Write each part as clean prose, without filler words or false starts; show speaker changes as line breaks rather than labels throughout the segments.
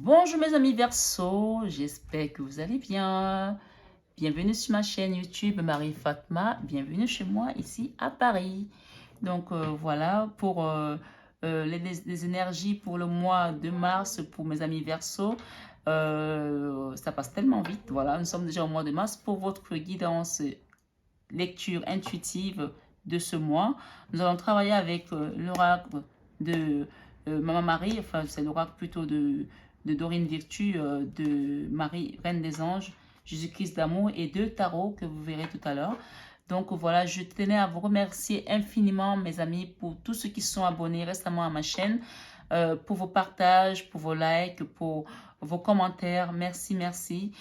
Bonjour mes amis Verseau, j'espère que vous allez bien. Bienvenue sur ma chaîne YouTube Marie Fatma, bienvenue chez moi ici à Paris. Donc voilà pour les énergies pour le mois de mars pour mes amis Verseau. Ça passe tellement vite, voilà, nous sommes déjà au mois de mars pour votre guidance lecture intuitive de ce mois. Nous allons travailler avec l'oracle de Maman Marie, enfin c'est l'oracle plutôt de Dorine Virtue, de Marie, Reine des Anges, Jésus-Christ d'amour et de Tarot que vous verrez tout à l'heure. Donc voilà, je tenais à vous remercier infiniment mes amis pour tous ceux qui sont abonnés récemment à ma chaîne, pour vos partages, pour vos likes, pour vos commentaires. Merci, merci.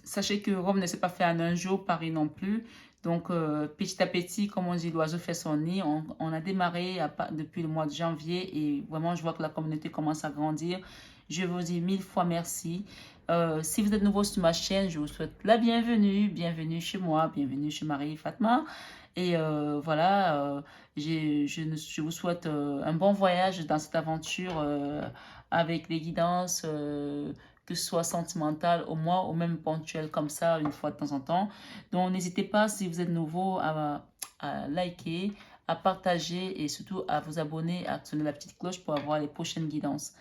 Sachez que Rome ne s'est pas fait en un jour, Paris non plus. Donc, petit à petit, comme on dit, l'oiseau fait son nid. On a démarré depuis le mois de janvier et vraiment, je vois que la communauté commence à grandir. Je vous dis mille fois merci. Si vous êtes nouveau sur ma chaîne, je vous souhaite la bienvenue. Bienvenue chez moi, bienvenue chez Marie Fatma. Et voilà, je vous souhaite un bon voyage dans cette aventure avec les guidances. Que ce soit sentimental au moins ou même ponctuel comme ça une fois de temps en temps. Donc n'hésitez pas si vous êtes nouveau à liker, à partager et surtout à vous abonner, à actionner la petite cloche pour avoir les prochaines guidances.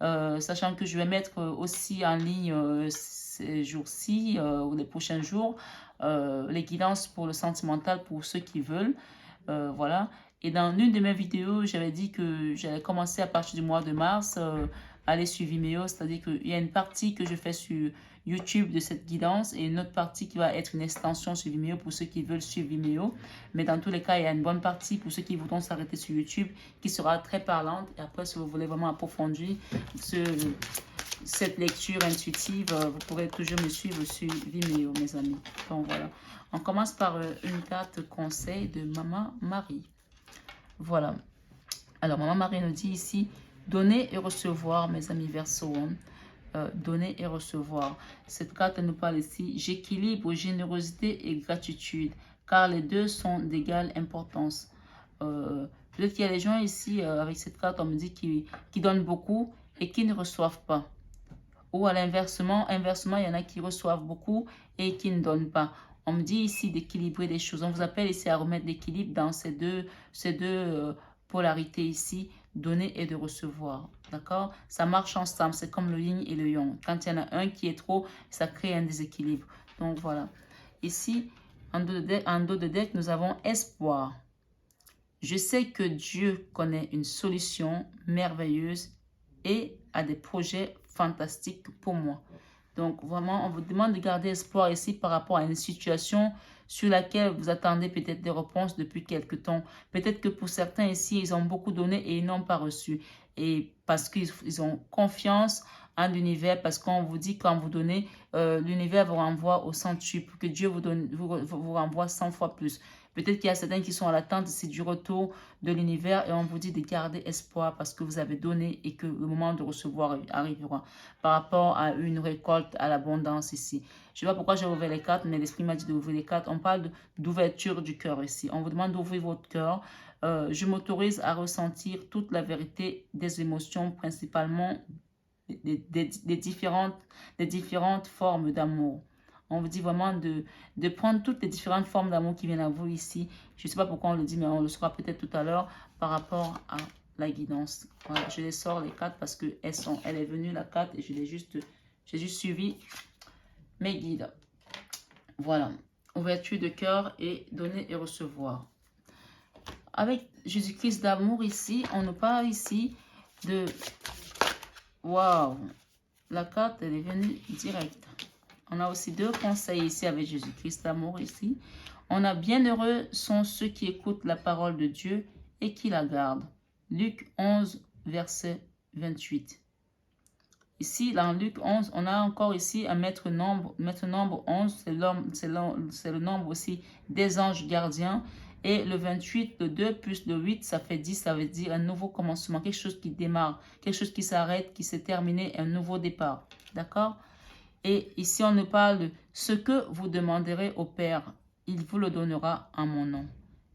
Sachant que je vais mettre aussi en ligne ces jours-ci ou les prochains jours les guidances pour le sentimental pour ceux qui veulent. Voilà. Et dans une de mes vidéos, j'avais dit que j'allais commencer à partir du mois de mars à aller sur Vimeo. C'est-à-dire qu'il y a une partie que je fais sur YouTube de cette guidance et une autre partie qui va être une extension sur Vimeo pour ceux qui veulent suivre Vimeo. Mais dans tous les cas, il y a une bonne partie pour ceux qui voudront s'arrêter sur YouTube qui sera très parlante. Et après, si vous voulez vraiment approfondir cette lecture intuitive, vous pourrez toujours me suivre sur Vimeo, mes amis. Donc voilà. On commence par une carte conseil de Maman Marie. Voilà. Alors, Maman Marie nous dit ici, donner et recevoir, mes amis Verseau. Donner et recevoir. Cette carte nous parle ici, j'équilibre générosité et gratitude, car les deux sont d'égale importance. Peut-être qu'il y a des gens ici, avec cette carte, on me dit, qui donnent beaucoup et qui ne reçoivent pas. Ou à l'inversement, il y en a qui reçoivent beaucoup et qui ne donnent pas. On me dit ici d'équilibrer les choses. On vous appelle ici à remettre l'équilibre dans ces deux polarités ici, donner et de recevoir. D'accord? Ça marche ensemble. C'est comme le yin et le yang. Quand il y en a un qui est trop, ça crée un déséquilibre. Donc voilà. Ici, en dos de deck, nous avons espoir. Je sais que Dieu connaît une solution merveilleuse et a des projets fantastiques pour moi. Donc vraiment, on vous demande de garder espoir ici par rapport à une situation sur laquelle vous attendez peut-être des réponses depuis quelque temps. Peut-être que pour certains ici, ils ont beaucoup donné et ils n'ont pas reçu. Et parce qu'ils ont confiance en l'univers, parce qu'on vous dit quand vous donnez, l'univers vous renvoie au centuple, que Dieu vous renvoie 100 fois plus. Peut-être qu'il y a certains qui sont à l'attente du retour de l'univers et on vous dit de garder espoir parce que vous avez donné et que le moment de recevoir arrivera par rapport à une récolte, à l'abondance ici. Je ne sais pas pourquoi j'ai ouvert les cartes, mais l'esprit m'a dit d'ouvrir les cartes. On parle d'ouverture du cœur ici. On vous demande d'ouvrir votre cœur. Je m'autorise à ressentir toute la vérité des émotions, principalement des différentes formes d'amour. On vous dit vraiment de prendre toutes les différentes formes d'amour qui viennent à vous ici. Je ne sais pas pourquoi on le dit, mais on le saura peut-être tout à l'heure par rapport à la guidance. Voilà, je les sors les cartes parce que elle est venue la carte et j'ai juste suivi mes guides. Voilà, ouverture de cœur et donner et recevoir. Avec Jésus-Christ d'amour ici, on nous parle ici de... Waouh, la carte elle est venue directe. On a aussi deux conseils ici avec Jésus-Christ d'amour ici. On a bienheureux sont ceux qui écoutent la parole de Dieu et qui la gardent. Luc 11, verset 28. Ici, dans Luc 11, on a encore ici un maître nombre. Maître nombre 11, c'est le nombre aussi des anges gardiens. Et le 28, le 2 plus le 8, ça fait 10, ça veut dire un nouveau commencement, quelque chose qui démarre, quelque chose qui s'arrête, qui s'est terminé, un nouveau départ. D'accord? Et ici, on nous parle de ce que vous demanderez au Père, il vous le donnera en mon nom.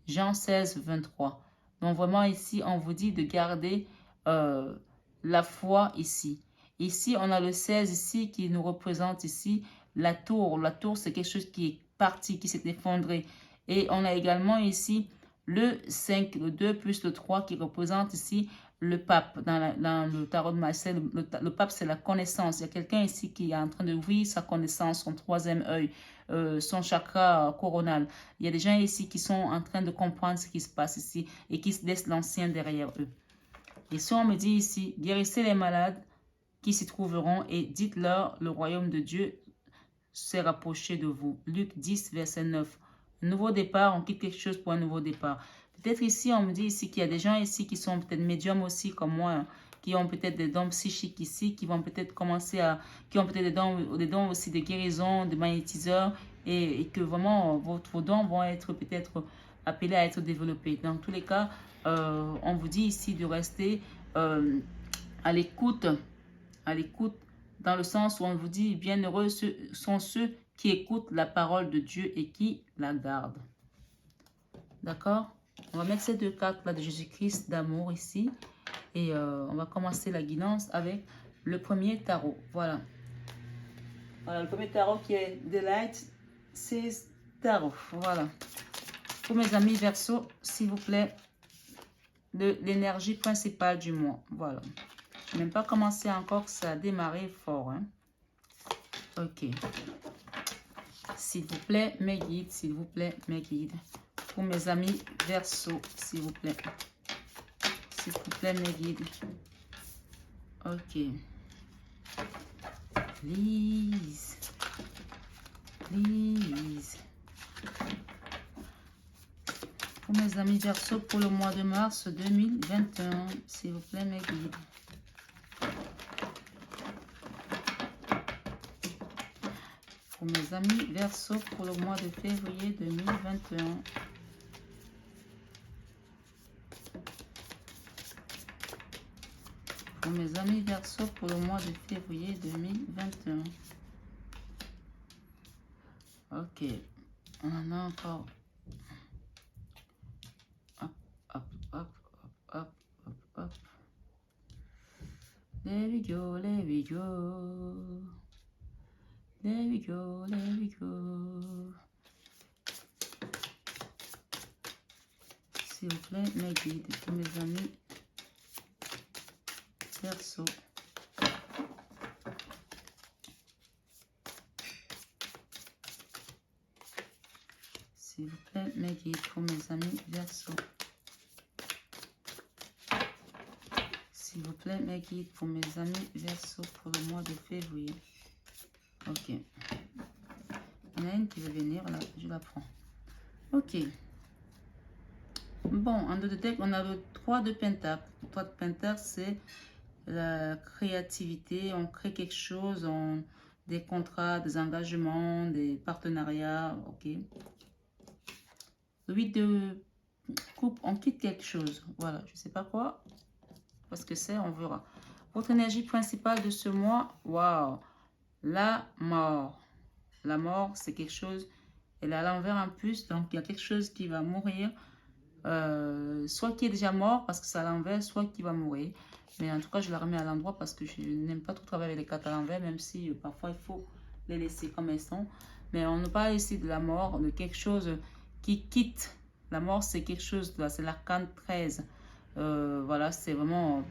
Jean 16, 23. Donc vraiment ici, on vous dit de garder la foi ici. Ici, on a le 16 ici qui nous représente ici la tour. La tour, c'est quelque chose qui est parti, qui s'est effondré. Et on a également ici le 5, le 2 plus le 3 qui représente ici le pape. Dans le tarot de Marseille, le pape, c'est la connaissance. Il y a quelqu'un ici qui est en train d'ouvrir sa connaissance, son troisième œil, son chakra coronal. Il y a des gens ici qui sont en train de comprendre ce qui se passe ici et qui se laissent l'ancien derrière eux. Et si on me dit ici, guérissez les malades qui s'y trouveront et dites-leur, le royaume de Dieu s'est rapproché de vous. Luc 10, verset 9. Un nouveau départ, on quitte quelque chose pour un nouveau départ. Peut-être ici, on me dit ici qu'il y a des gens ici qui sont peut-être médiums aussi comme moi, hein, qui ont peut-être des dons psychiques ici, qui vont peut-être commencer à... qui ont peut-être des dons aussi de guérison, de magnétiseurs, et que vraiment, vos dons vont être peut-être appelés à être développés. Dans tous les cas, on vous dit ici de rester à l'écoute, dans le sens où on vous dit bienheureux sont ceux qui écoutent la parole de Dieu et qui la gardent. D'accord? On va mettre ces deux cartes là de Jésus-Christ d'amour ici et on va commencer la guidance avec le premier tarot. Voilà. Voilà le premier tarot qui est The Light, c'est tarot. Voilà. Pour mes amis Verseau, s'il vous plaît, de l'énergie principale du mois. Voilà. Je n'ai même pas commencé encore, ça a démarré fort. Hein. Ok. S'il vous plaît, mes guides, s'il vous plaît, mes guides. Pour mes amis Verseau, s'il vous plaît. S'il vous plaît, mes guides. Ok. Please. Please. Pour mes amis Verseau, pour le mois de mars 2021, s'il vous plaît, mes guides. Pour mes amis Verseau, pour le mois de février 2021. Pour mes amis Verseau, pour le mois de février 2021. Ok. On en a encore. Hop, hop, hop, hop, hop, hop. There we go, there we go. There we go, there we go. S'il vous plaît, mes guides, pour mes amis Verseau. S'il vous plaît, mes guides, pour mes amis Verseau. S'il vous plaît, mes guides, pour mes amis Verseau, pour le mois de février. Ok. Il y en a une qui veut venir, là, je la prends. Ok. Bon, en deux de deck, on a le 3 de Pentacle. Le 3 de Pentacle, c'est la créativité. On crée quelque chose, des contrats, des engagements, des partenariats. Ok. Le 8 de coupe, on quitte quelque chose. Voilà, je ne sais pas quoi. Parce que c'est, on verra. Votre énergie principale de ce mois, waouh. La mort. La mort, c'est quelque chose, elle est à l'envers en plus, donc il y a quelque chose qui va mourir, soit qui est déjà mort parce que c'est à l'envers, soit qui va mourir. Mais en tout cas, je la remets à l'endroit parce que je n'aime pas trop travailler avec les cartes à l'envers, même si parfois il faut les laisser comme elles sont. Mais on ne parle ici de la mort, de quelque chose qui quitte. La mort, c'est quelque chose, c'est l'arcane 13. Voilà, c'est vraiment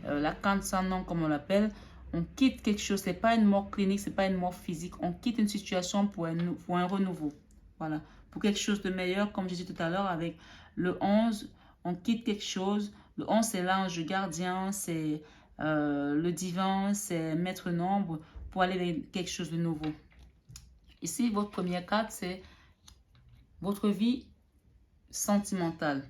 l'arcane sans nom comme on l'appelle. On quitte quelque chose, ce n'est pas une mort clinique, ce n'est pas une mort physique. On quitte une situation pour un renouveau. Voilà, pour quelque chose de meilleur, comme je disais tout à l'heure, avec le 11, on quitte quelque chose. Le 11, c'est l'ange gardien, c'est le divin, c'est maître nombre, pour aller vers quelque chose de nouveau. Ici, votre première carte, c'est votre vie sentimentale.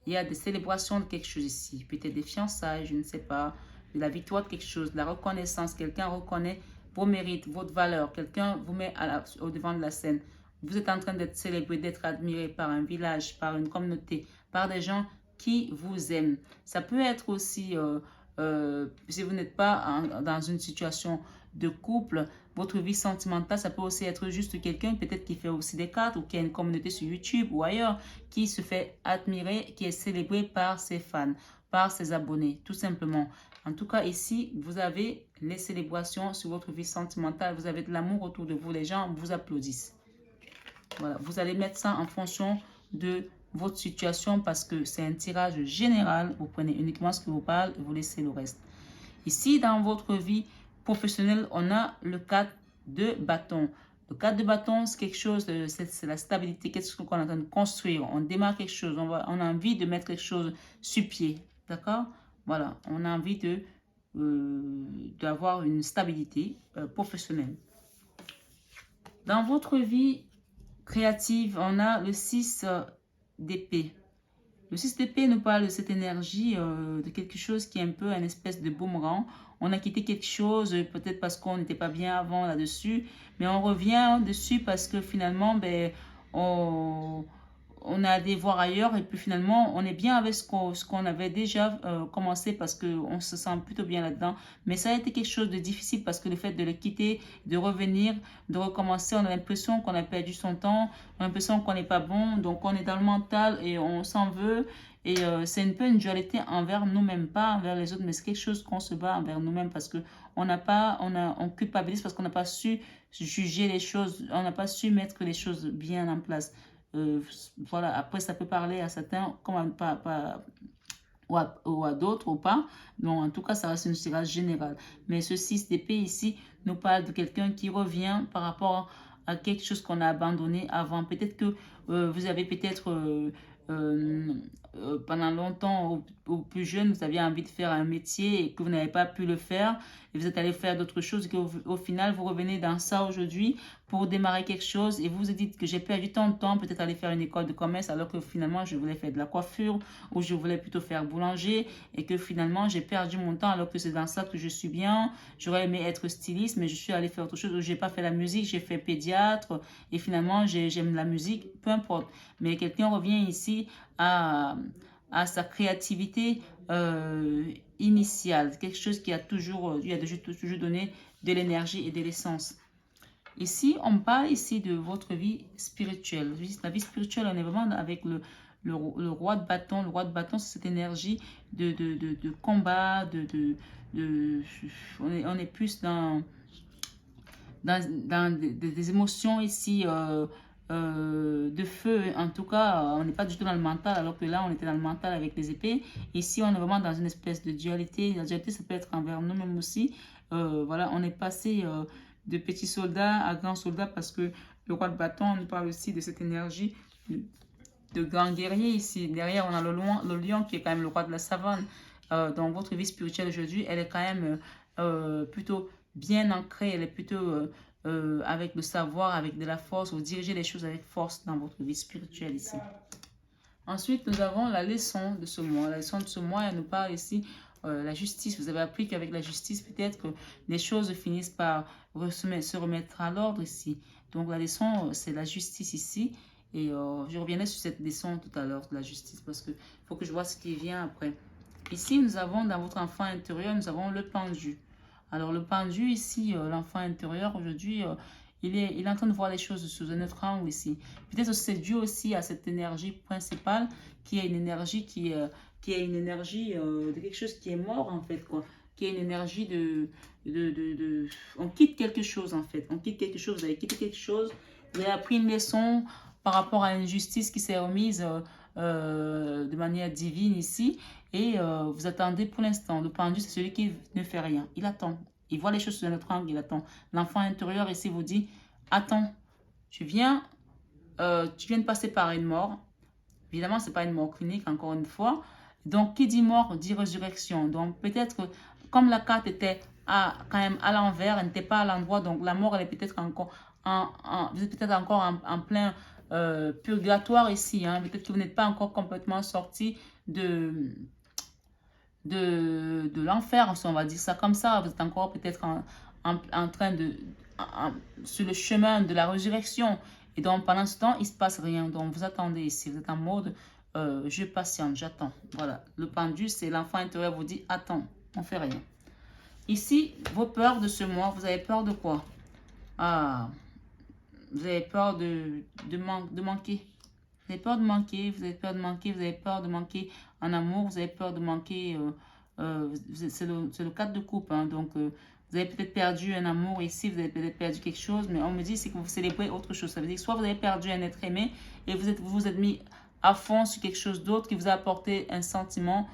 Il y a des célébrations de quelque chose ici, peut-être des fiançailles, je ne sais pas, de la victoire de quelque chose, de la reconnaissance. Quelqu'un reconnaît vos mérites, votre valeur. Quelqu'un vous met au devant de la scène. Vous êtes en train d'être célébré, d'être admiré par un village, par une communauté, par des gens qui vous aiment. Ça peut être aussi, si vous n'êtes pas dans une situation de couple, votre vie sentimentale, ça peut aussi être juste quelqu'un peut-être qui fait aussi des cartes ou qui a une communauté sur YouTube ou ailleurs, qui se fait admirer, qui est célébré par ses fans, par ses abonnés, tout simplement. En tout cas, ici, vous avez les célébrations sur votre vie sentimentale. Vous avez de l'amour autour de vous. Les gens vous applaudissent. Voilà, vous allez mettre ça en fonction de votre situation parce que c'est un tirage général. Vous prenez uniquement ce qui vous parle et vous laissez le reste. Ici, dans votre vie professionnelle, on a le 4 de bâton. Le 4 de bâton, c'est quelque chose, c'est la stabilité, qu'est-ce qu'on est en train de construire. On démarre quelque chose, on a envie de mettre quelque chose sur pied. D'accord? Voilà, on a envie d'avoir une stabilité professionnelle. Dans votre vie créative, on a le 6 d'épée. Le 6 d'épée nous parle de cette énergie, de quelque chose qui est un peu une espèce de boomerang. On a quitté quelque chose, peut-être parce qu'on n'était pas bien avant là-dessus, mais on revient dessus parce que finalement, ben, on a allé voir ailleurs et puis finalement, on est bien avec ce qu'on avait déjà commencé parce qu'on se sent plutôt bien là-dedans. Mais ça a été quelque chose de difficile parce que le fait de le quitter, de revenir, de recommencer, on a l'impression qu'on a perdu son temps, on a l'impression qu'on n'est pas bon, donc on est dans le mental et on s'en veut. Et c'est un peu une dualité envers nous-mêmes, pas envers les autres, mais c'est quelque chose qu'on se bat envers nous-mêmes parce que on culpabilise parce qu'on n'a pas su juger les choses, on n'a pas su mettre les choses bien en place. Voilà, après ça peut parler à certains comme ou à d'autres ou pas. Donc en tout cas, ça reste une tirage générale. Mais ce 6 d'épée ici nous parle de quelqu'un qui revient par rapport à quelque chose qu'on a abandonné avant. Peut-être que vous avez peut-être pendant longtemps, au plus jeune, vous aviez envie de faire un métier et que vous n'avez pas pu le faire et vous êtes allé faire d'autres choses et qu'au final, vous revenez dans ça aujourd'hui pour démarrer quelque chose et vous vous dites que j'ai perdu tant de temps, peut-être aller faire une école de commerce alors que finalement, je voulais faire de la coiffure ou je voulais plutôt faire boulanger et que finalement, j'ai perdu mon temps alors que c'est dans ça que je suis bien. J'aurais aimé être styliste, mais je suis allée faire autre chose où j'ai pas fait la musique, j'ai fait pédiatre et finalement, j'aime la musique, peu importe. Mais quelqu'un revient ici à sa créativité initiale, quelque chose qui a toujours donné de l'énergie et de l'essence. Ici, on parle ici de votre vie spirituelle. La vie spirituelle, on est vraiment avec le roi de bâton. Le roi de bâton, c'est cette énergie de combat, on est plus dans des émotions ici de feu. En tout cas, on n'est pas du tout dans le mental, alors que là, on était dans le mental avec les épées. Ici, on est vraiment dans une espèce de dualité. La dualité, ça peut être envers nous-mêmes aussi. Voilà, on est passé de petits soldats à grands soldats parce que le roi de bâton nous parle aussi de cette énergie de grand guerrier ici. Derrière, on a le lion qui est quand même le roi de la savane. Dans votre vie spirituelle aujourd'hui, elle est quand même plutôt bien ancrée, elle est plutôt avec le savoir, avec de la force, vous dirigez les choses avec force dans votre vie spirituelle ici. Ensuite, nous avons la leçon de ce mois. La leçon de ce mois, elle nous parle ici la justice. Vous avez appris qu'avec la justice, peut-être que les choses finissent par se remettre à l'ordre ici. Donc, la leçon, c'est la justice ici. Et je reviendrai sur cette leçon tout à l'heure de la justice parce qu'il faut que je vois ce qui vient après. Ici, nous avons dans votre enfant intérieur, nous avons le pendu. Alors, le pendu ici, l'enfant intérieur, aujourd'hui, il est en train de voir les choses sous un autre angle ici. Peut-être que c'est dû aussi à cette énergie principale qui est une énergie de quelque chose qui est mort en fait, quoi. Qui est une énergie on quitte quelque chose en fait. On quitte quelque chose, vous avez quitté quelque chose, vous avez appris une leçon par rapport à une justice qui s'est remise de manière divine ici. Et vous attendez pour l'instant. Le pendu, c'est celui qui ne fait rien. Il attend. Il voit les choses sous un autre angle, il attend. L'enfant intérieur ici vous dit, attends, tu viens de passer par une mort. Évidemment, ce n'est pas une mort clinique, encore une fois. Donc, qui dit mort, dit résurrection. Donc, peut-être que comme la carte était quand même à l'envers, elle n'était pas à l'endroit, donc la mort, elle est peut-être encore vous êtes peut-être encore en plein purgatoire ici. Hein. Peut-être que vous n'êtes pas encore complètement sorti de l'enfer, on va dire ça comme ça. Vous êtes encore peut-être en train sur le chemin de la résurrection. Et donc, pendant ce temps, il ne se passe rien. Donc, vous attendez ici. Vous êtes en mode, je patiente, j'attends. Voilà. Le pendu, c'est l'enfant intérieur vous dit, attends, on ne fait rien. Ici, vos peurs de ce mois, vous avez peur de quoi? Ah, vous avez peur de manquer. Vous avez peur de manquer, vous avez peur de manquer, vous avez peur de manquer en amour, vous avez peur de manquer c'est le 4 de coupe. Hein, donc, vous avez peut-être perdu un amour ici, vous avez peut-être perdu quelque chose, mais on me dit c'est que vous célébrez autre chose. Ça veut dire que soit vous avez perdu un être aimé et vous êtes mis à fond sur quelque chose d'autre qui vous a apporté un sentiment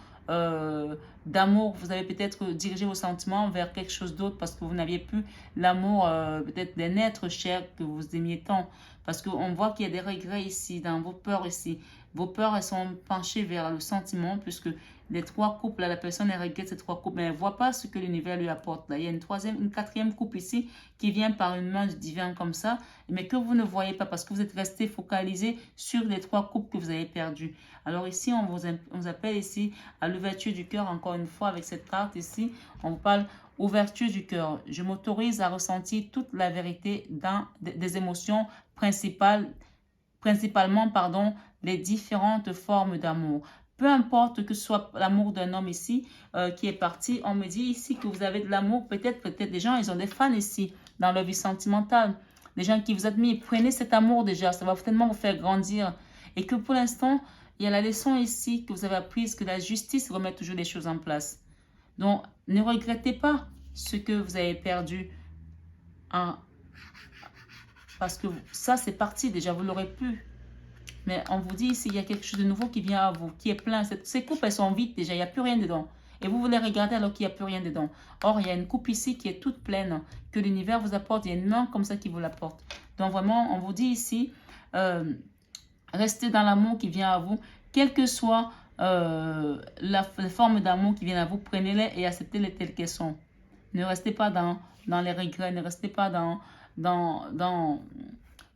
d'amour. Vous avez peut-être dirigé vos sentiments vers quelque chose d'autre parce que vous n'aviez plus l'amour peut-être d'un être cher que vous aimiez tant. Parce qu'on voit qu'il y a des regrets ici, dans vos peurs ici. Vos peurs, elles sont penchées vers le sentiment puisque les trois coupes, là, la personne, elle regrette ces trois coupes, mais elle ne voit pas ce que l'univers lui apporte. Là, il y a une quatrième coupe ici qui vient par une main du divin comme ça, mais que vous ne voyez pas parce que vous êtes resté focalisé sur les trois coupes que vous avez perdues. Alors ici, on vous appelle ici à l'ouverture du cœur, encore une fois, avec cette carte ici, on vous parle ouverture du cœur. Je m'autorise à ressentir toute la vérité dans des émotions principalement, les différentes formes d'amour. Peu importe que ce soit l'amour d'un homme ici qui est parti, on me dit ici que vous avez de l'amour. Peut-être des gens, ils ont des fans ici dans leur vie sentimentale. Des gens qui vous admirent. Prenez cet amour déjà, ça va tellement vous faire grandir. Et que pour l'instant, il y a la leçon ici que vous avez apprise, que la justice remet toujours les choses en place. Donc, ne regrettez pas ce que vous avez perdu parce que ça, c'est parti déjà, vous l'aurez pu. Mais on vous dit ici, il y a quelque chose de nouveau qui vient à vous, qui est plein. Ces coupes, elles sont vides déjà, il n'y a plus rien dedans. Et vous voulez regarder alors qu'il n'y a plus rien dedans. Or, il y a une coupe ici qui est toute pleine, que l'univers vous apporte. Il y a une main comme ça qui vous l'apporte. Donc vraiment, on vous dit ici, restez dans l'amour qui vient à vous. Quelle que soit la forme d'amour qui vient à vous, prenez-les et acceptez-les telles qu'elles sont. Ne restez pas dans les regrets, ne restez pas dans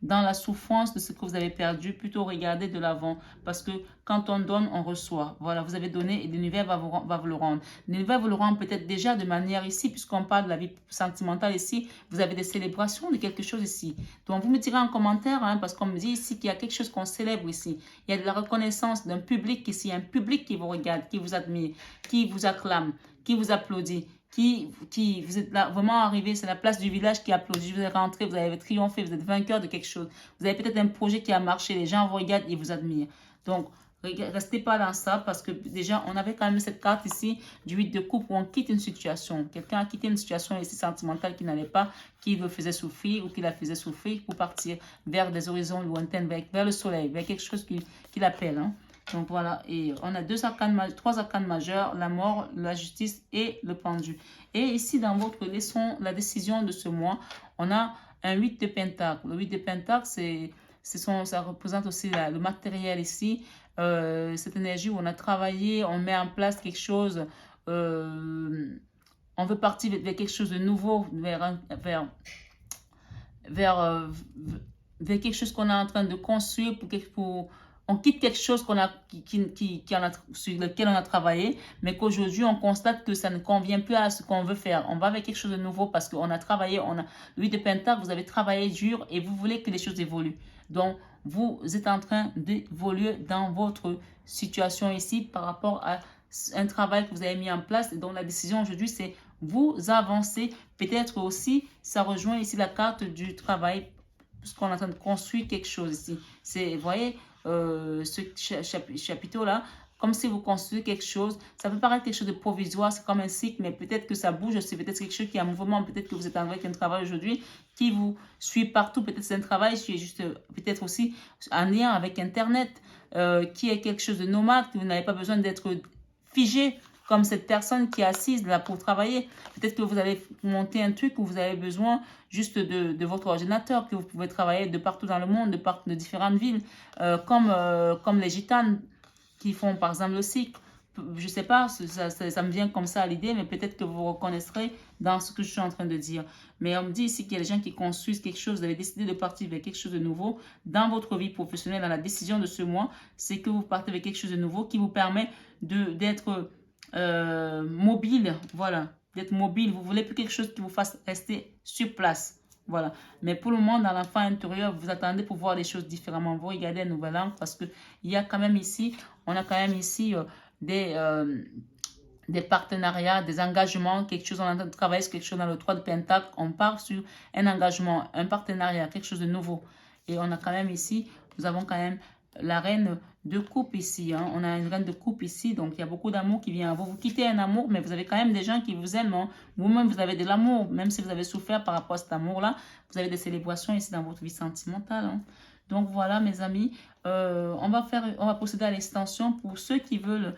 la souffrance de ce que vous avez perdu, plutôt regardez de l'avant. Parce que quand on donne, on reçoit. Voilà, vous avez donné et l'univers va vous le rendre. L'univers vous le rend peut-être déjà de manière ici, puisqu'on parle de la vie sentimentale ici. Vous avez des célébrations de quelque chose ici. Donc, vous me direz en commentaire, hein, parce qu'on me dit ici qu'il y a quelque chose qu'on célèbre ici. Il y a de la reconnaissance d'un public ici, un public qui vous regarde, qui vous admire, qui vous acclame, qui vous applaudit. Vous êtes là vraiment arrivé, c'est la place du village qui applaudit, vous êtes rentré, vous avez triomphé, vous êtes vainqueur de quelque chose. Vous avez peut-être un projet qui a marché, les gens vous regardent et vous admirent. Donc, restez pas dans ça parce que déjà, on avait quand même cette carte ici du 8 de coupe où on quitte une situation. Quelqu'un a quitté une situation ici sentimentale qui n'allait pas, qui le faisait souffrir ou qui la faisait souffrir pour partir vers des horizons lointains, vers le soleil, vers quelque chose qui l'appelle. Hein. Donc voilà, et on a trois arcanes majeurs, la mort, la justice et le pendu. Et ici, dans votre leçon, la décision de ce mois, on a un 8 de pentacle. Le 8 de pentacle, ça représente aussi le matériel ici, cette énergie où on a travaillé, on met en place quelque chose, on veut partir vers quelque chose de nouveau, vers quelque chose qu'on est en train de construire on quitte quelque chose sur lequel on a travaillé, mais qu'aujourd'hui, on constate que ça ne convient plus à ce qu'on veut faire. On va avec quelque chose de nouveau parce qu'on a travaillé, le 8 de pentacle, vous avez travaillé dur et vous voulez que les choses évoluent. Donc, vous êtes en train d'évoluer dans votre situation ici par rapport à un travail que vous avez mis en place. Et donc, la décision aujourd'hui, c'est vous avancer. Peut-être aussi, ça rejoint ici la carte du travail puisqu'on est en train de construire quelque chose ici. Vous voyez, ce chapitre-là, comme si vous construisez quelque chose, ça peut paraître quelque chose de provisoire, c'est comme un cycle, mais peut-être que ça bouge, c'est peut-être quelque chose qui est en mouvement, peut-être que vous êtes avec un travail aujourd'hui qui vous suit partout, peut-être c'est un travail qui est juste, peut-être aussi en lien avec Internet, qui est quelque chose de nomade, que vous n'avez pas besoin d'être figé, comme cette personne qui est assise là pour travailler. Peut-être que vous allez monter un truc où vous avez besoin juste de votre ordinateur, que vous pouvez travailler de partout dans le monde, de différentes villes, comme les gitanes qui font par exemple le cycle. Je ne sais pas, ça me vient comme ça à l'idée, mais peut-être que vous reconnaîtrez dans ce que je suis en train de dire. Mais on me dit ici qu'il y a des gens qui construisent quelque chose, vous avez décidé de partir vers quelque chose de nouveau dans votre vie professionnelle, dans la décision de ce mois, c'est que vous partez vers quelque chose de nouveau qui vous permet d'être mobile, voilà, d'être mobile. Vous voulez plus quelque chose qui vous fasse rester sur place, voilà. Mais pour le moment, dans l'enfant intérieur, vous attendez pour voir les choses différemment. Vous regardez un nouvel angle parce que il y a quand même ici, on a quand même ici des partenariats, des engagements, quelque chose, on est en train de travailler sur quelque chose dans le 3 de Pentacle, on part sur un engagement, un partenariat, quelque chose de nouveau. Et on a quand même ici, nous avons quand même la reine de coupe ici. Hein. On a une reine de coupe ici, donc il y a beaucoup d'amour qui vient à vous. Vous quittez un amour, mais vous avez quand même des gens qui vous aiment. Hein. Vous-même, vous avez de l'amour, même si vous avez souffert par rapport à cet amour-là. Vous avez des célébrations ici dans votre vie sentimentale. Hein. Donc voilà, mes amis, on va procéder à l'extension. Pour ceux qui veulent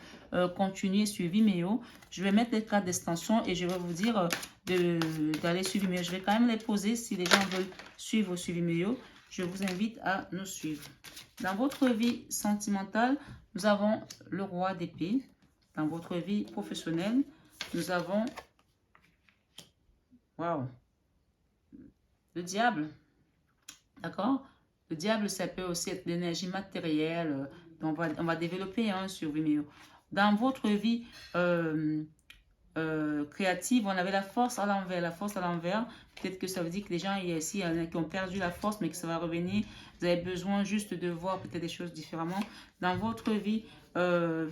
continuer sur Vimeo, je vais mettre les cartes d'extension et je vais vous dire d'aller sur Vimeo. Je vais quand même les poser si les gens veulent suivre sur Vimeo. Je vous invite à nous suivre. Dans votre vie sentimentale, nous avons le roi d'épée. Dans votre vie professionnelle, nous avons le diable. D'accord? Le diable, ça peut aussi être l'énergie matérielle. On va développer sur Vimeo. Dans votre vie créative, on avait la force à l'envers. La force à l'envers, peut-être que ça veut dire que les gens ici, il y en a qui ont perdu la force, mais que ça va revenir. Vous avez besoin juste de voir peut-être des choses différemment. Dans votre vie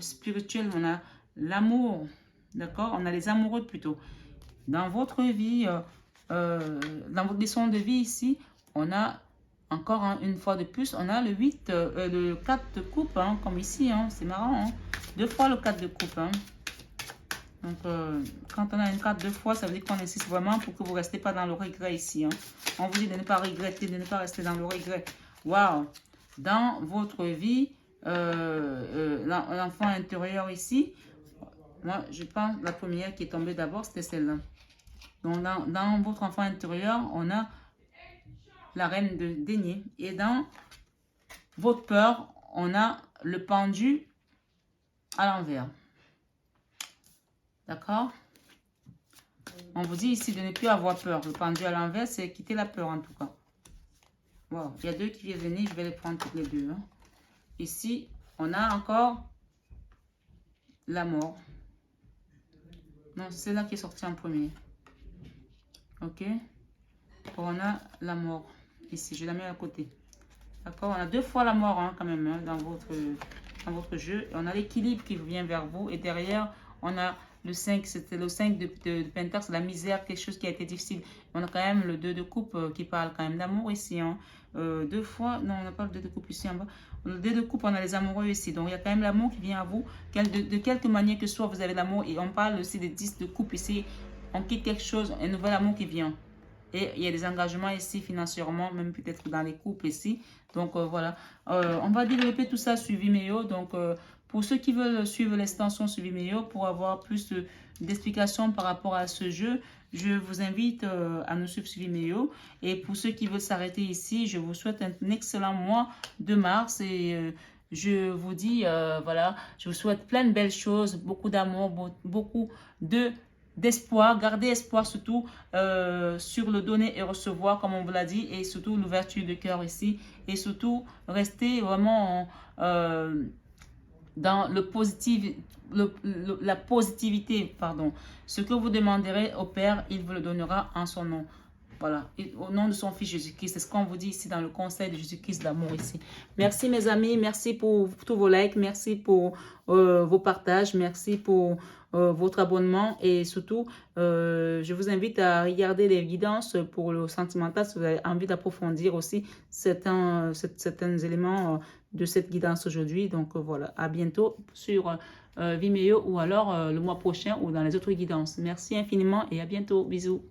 spirituelle, on a l'amour. D'accord? On a les amoureux plutôt. Dans votre vie, dans votre leçon de vie ici, on a encore une fois de plus, on a le 4 de coupe, hein, comme ici. Hein, c'est marrant. Hein, 2 fois le 4 de coupe. Hein. Donc, quand on a une carte 2 fois, ça veut dire qu'on insiste vraiment pour que vous ne restez pas dans le regret ici. Hein. On vous dit de ne pas regretter, de ne pas rester dans le regret. Waouh! Dans votre vie, l'enfant intérieur ici, moi, je pense la première qui est tombée d'abord, c'était celle-là. Donc, dans votre enfant intérieur, on a la reine de denier. Et dans votre peur, on a le pendu à l'envers. D'accord? On vous dit ici de ne plus avoir peur. Le pendu à l'envers, c'est quitter la peur en tout cas. Wow. Il y a 2 qui viennent venir, je vais les prendre toutes les 2. Hein. Ici, on a encore la mort. Non, c'est là qui est sorti en premier. Ok? On a la mort. Ici, je la mets à côté. D'accord? On a 2 fois la mort hein, quand même hein, dans votre jeu. Et on a l'équilibre qui vient vers vous. Et derrière, on a le 5. C'était le 5 de Pentacle. C'est la misère, quelque chose qui a été difficile. On a quand même le 2 de coupe qui parle quand même d'amour ici. Hein. 2 fois. Non, on n'a pas le 2 de coupe ici en bas. Le 2 de coupe, on a les amoureux ici. Donc, il y a quand même l'amour qui vient à vous. De quelque manière que ce soit, vous avez l'amour. Et on parle aussi des 10 de coupe ici. On quitte quelque chose, un nouvel amour qui vient. Et il y a des engagements ici financièrement, même peut-être dans les couples ici. Donc voilà, on va développer tout ça sur Vimeo. Donc pour ceux qui veulent suivre l'extension sur Vimeo, pour avoir plus d'explications par rapport à ce jeu, je vous invite à nous suivre sur Vimeo. Et pour ceux qui veulent s'arrêter ici, je vous souhaite un excellent mois de mars. Et je vous dis, voilà, je vous souhaite plein de belles choses, beaucoup d'amour, beaucoup d'espoir, gardez espoir surtout sur le donner et recevoir comme on vous l'a dit et surtout l'ouverture de cœur ici et surtout restez vraiment dans la positivité, pardon. Ce que vous demanderez au Père, il vous le donnera en son nom. Voilà, et au nom de son Fils Jésus-Christ, c'est ce qu'on vous dit ici dans le conseil de Jésus-Christ d'amour ici. Merci mes amis, merci pour tous vos likes, merci pour vos partages, merci pour votre abonnement et surtout, je vous invite à regarder les guidances pour le sentimental si vous avez envie d'approfondir aussi certains éléments de cette guidance aujourd'hui. Donc voilà, à bientôt sur Vimeo ou alors le mois prochain ou dans les autres guidances. Merci infiniment et à bientôt. Bisous.